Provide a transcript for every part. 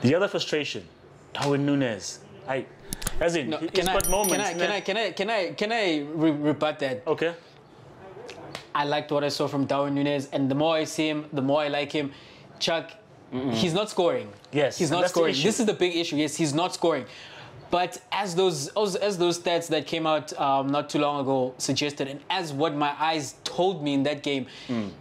The other frustration, Darwin Nunez. As in, No, he's got moments. Can I rebut that? Okay. I liked what I saw from Darwin Nunez, and the more I see him, the more I like him. Chuck, he's not scoring. Yes, he's not that's the scoring. issue. This is the big issue. Yes, he's not scoring. But as those stats that came out not too long ago suggested, and as what my eyes told me in that game,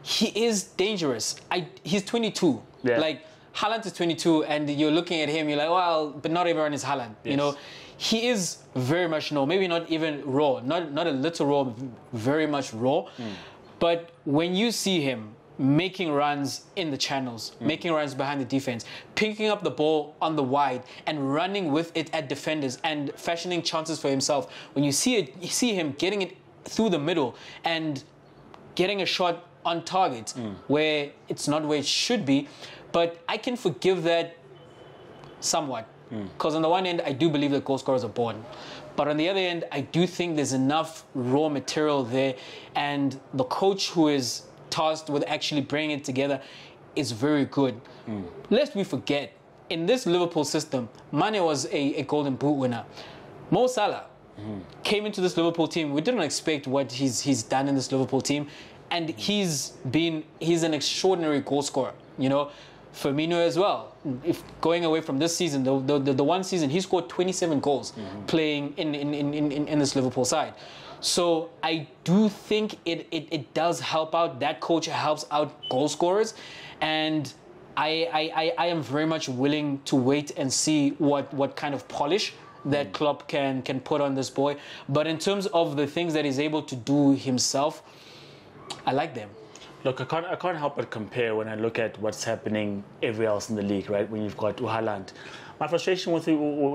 he is dangerous. He's 22. Yeah. Like, Haaland is 22, and you're looking at him, you're like, well, but not everyone is Haaland. Yes. You know, he is very much raw, maybe not even raw, not a little raw, very much raw. But when you see him making runs in the channels, making runs behind the defense, picking up the ball on the wide and running with it at defenders and fashioning chances for himself, when you see him getting it through the middle and getting a shot on target where it's not where it should be, but I can forgive that somewhat. Because on the one end, I do believe that goal scorers are born. But on the other end, I do think there's enough raw material there, and the coach who is tasked with actually bringing it together is very good. Lest we forget, in this Liverpool system, Mane was a Golden Boot winner. Mo Salah came into this Liverpool team. We didn't expect what he's done in this Liverpool team, and he's an extraordinary goal scorer. You know, Firmino as well. If going away from this season, the one season he scored 27 goals playing in this Liverpool side. So I do think it does help out. That coach helps out goal scorers, and I am very much willing to wait and see what kind of polish that Klopp can put on this boy. But in terms of the things that he's able to do himself, I like them. Look, I can't help but compare when I look at what's happening everywhere else in the league, right? When you've got Haaland. My frustration with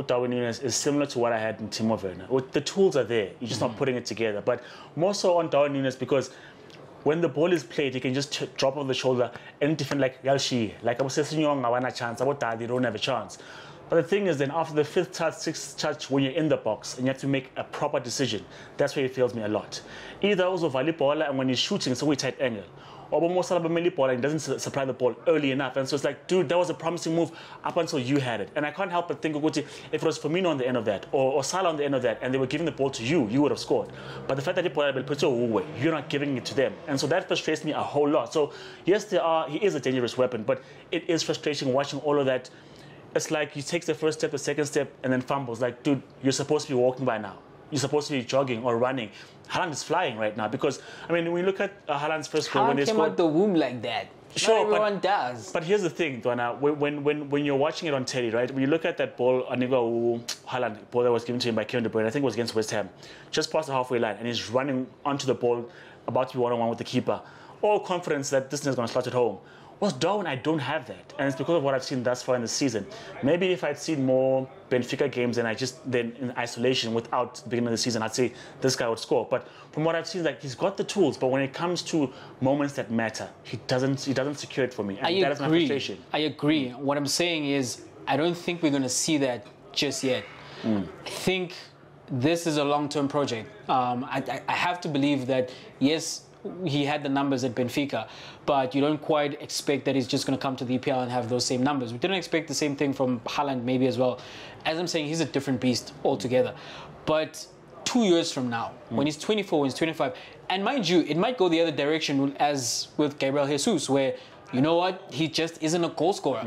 Darwin Nunez is similar to what I had in Timo Werner. The tools are there, you're just not putting it together. But more so on Darwin Nunez because when the ball is played, he can just drop over the shoulder and defend like Yalshi, like I was saying, I want a chance, they don't have a chance. But the thing is then after the 5th touch, 6th touch, when you're in the box and you have to make a proper decision, that's where it fails me a lot. Either also volleyball and when he's shooting, it's a way tight angle. Or Mo Salah ball and he doesn't supply the ball early enough. And so it's like, dude, that was a promising move up until you had it. And I can't help but think, if it was Firmino on the end of that, or Salah on the end of that, and they were giving the ball to you, you would have scored. But the fact that you're not giving it to them. And so that frustrates me a whole lot. So yes, he is a dangerous weapon, but it is frustrating watching all of that. It's like he takes the first step, the second step, and then fumbles. Like, dude, you're supposed to be walking by now. You're supposed to be jogging or running. Haaland is flying right now because, I mean, when you look at Haaland's first goal, when they came scored... out the womb like that. Sure, not everyone does. But here's the thing, Dwana, when you're watching it on telly, right? When you look at that ball, Haaland, ball that was given to him by Kevin De Bruyne, I think it was against West Ham, just past the halfway line, and he's running onto the ball, about to be one-on-one with the keeper. All confidence that this thing is going to slot it home. Well, Darwin, I don't have that. And it's because of what I've seen thus far in the season. Maybe if I'd seen more Benfica games and then in isolation without the beginning of the season, I'd say this guy would score. But from what I've seen, like he's got the tools, but when it comes to moments that matter, he doesn't secure it for me. And that is my frustration. I agree. What I'm saying is I don't think we're going to see that just yet. I think this is a long-term project. I have to believe that, yes, he had the numbers at Benfica, but you don't quite expect that he's just going to come to the EPL and have those same numbers. We didn't expect the same thing from Haaland maybe as well. As I'm saying, he's a different beast altogether. But 2 years from now, when he's 24, when he's 25, and mind you, it might go the other direction as with Gabriel Jesus, where, you know what, he just isn't a goal scorer.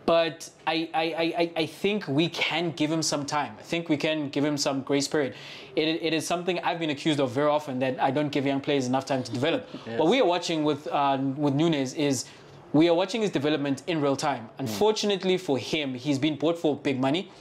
But I think we can give him some time. I think we can give him some grace period. It is something I've been accused of very often, that I don't give young players enough time to develop. Yes. What we are watching with Nunez is we are watching his development in real time. Unfortunately for him, he's been bought for big money,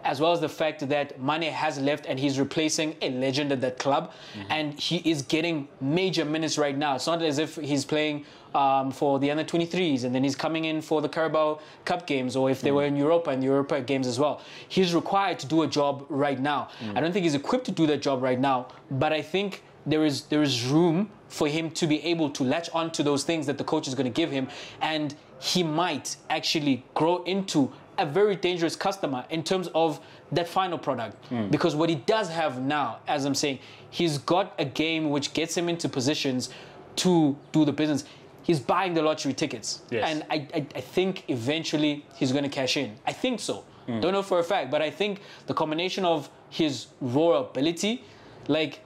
as well as the fact that Mane has left and he's replacing a legend at that club. And he is getting major minutes right now. It's not as if he's playing for the under-23s and then he's coming in for the Carabao Cup games, or if they were in Europa and the Europa games as well. He's required to do a job right now. I don't think he's equipped to do that job right now, but I think there is room for him to be able to latch on to those things that the coach is going to give him, and he might actually grow into a very dangerous customer in terms of that final product. Because what he does have now, as I'm saying, he's got a game which gets him into positions to do the business. he's buying the lottery tickets. Yes. And I think eventually he's going to cash in. I think so. Don't know for a fact, but I think the combination of his raw ability, like,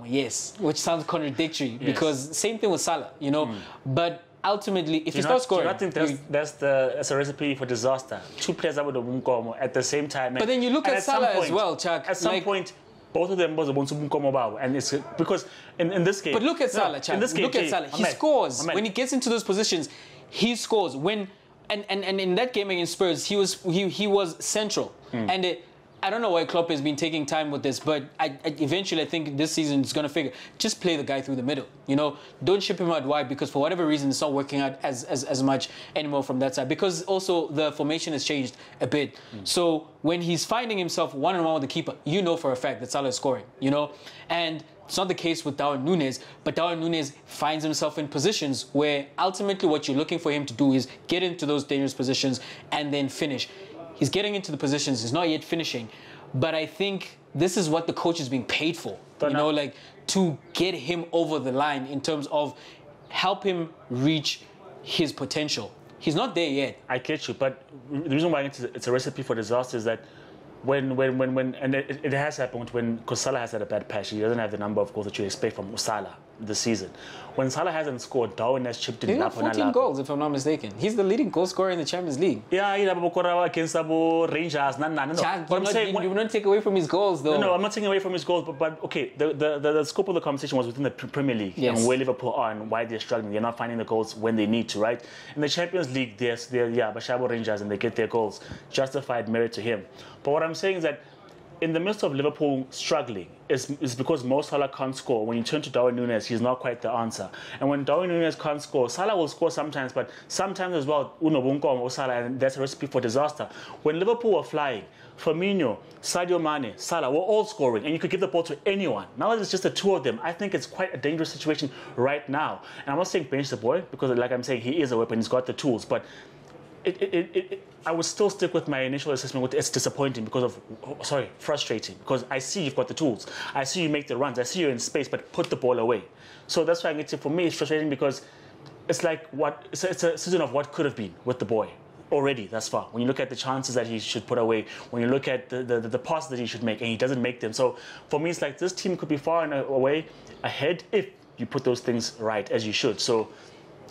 yes, which sounds contradictory because same thing with Salah, you know, but ultimately, if you start scoring... Do you not think that's a recipe for disaster? Two players that would have at the same time. But then you look at Salah as well, Chuck. At some point, both of them was and it's because in this game... But look at Salah, Chuck. Look at Salah. He scores. When he gets into those positions, he scores. And in that game against Spurs, he was central. And I don't know why Klopp has been taking time with this, but eventually I think this season is going to figure, just play the guy through the middle. You know, don't ship him out wide because for whatever reason it's not working out as much anymore from that side. Because also the formation has changed a bit. So when he's finding himself one-on-one with the keeper, you know for a fact that Salah is scoring, you know? And it's not the case with Darwin Nunez, but Darwin Nunez finds himself in positions where ultimately what you're looking for him to do is get into those dangerous positions and then finish. He's getting into the positions, he's not yet finishing. But I think this is what the coach is being paid for, like to get him over the line in terms of help him reach his potential. He's not there yet. I get you, but the reason why it's a recipe for disaster is that when and it has happened because Salah has had a bad patch. He doesn't have the number of goals that you expect from Salah this season. When Salah hasn't scored, Darwin has chipped in. He got 14 goals, if I'm not mistaken. He's the leading goal scorer in the Champions League. Yeah, against Rangers. No. You not take away from his goals, though. No, I'm not taking away from his goals, but okay, the scope of the conversation was within the Premier League and where Liverpool are and why they're struggling. They're not finding the goals when they need to, right? In the Champions League, they're Bashabo Rangers and they get their goals. Justified merit to him. But what I'm saying is that in the midst of Liverpool struggling, is because Mo Salah can't score. When you turn to Darwin Nunez, he's not quite the answer. And when Darwin Nunez can't score, Salah will score sometimes, but sometimes as well, Mo Salah, and that's a recipe for disaster. When Liverpool were flying, Firmino, Sadio Mane, Salah were all scoring, and you could give the ball to anyone. Now it's just the two of them. I think it's quite a dangerous situation right now. And I'm not saying bench the boy, because like I'm saying, he is a weapon, he's got the tools, but I would still stick with my initial assessment with it's disappointing frustrating, because I see you've got the tools. I see you make the runs. I see you're in space, but put the ball away. So that's why I get to, for me, it's frustrating because it's like it's a season of what could have been with the boy already thus far. When you look at the chances that he should put away, when you look at the passes that he should make, and he doesn't make them. So for me, it's like this team could be far and away ahead if you put those things right as you should. So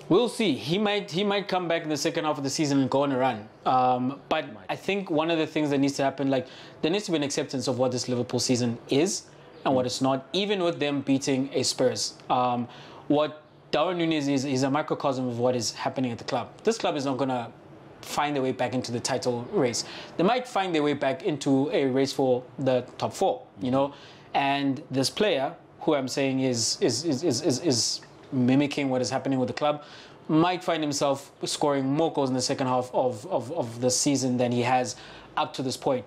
we'll see. He might come back in the second half of the season and go on a run. But I think one of the things that needs to happen, like there needs to be an acceptance of what this Liverpool season is and what it's not, even with them beating a Spurs. What Darwin Nunez is a microcosm of what is happening at the club. This club is not going to find their way back into the title race. They might find their way back into a race for the top four, you know. And this player, who I'm saying is mimicking what is happening with the club, might find himself scoring more goals in the second half of the season than he has up to this point.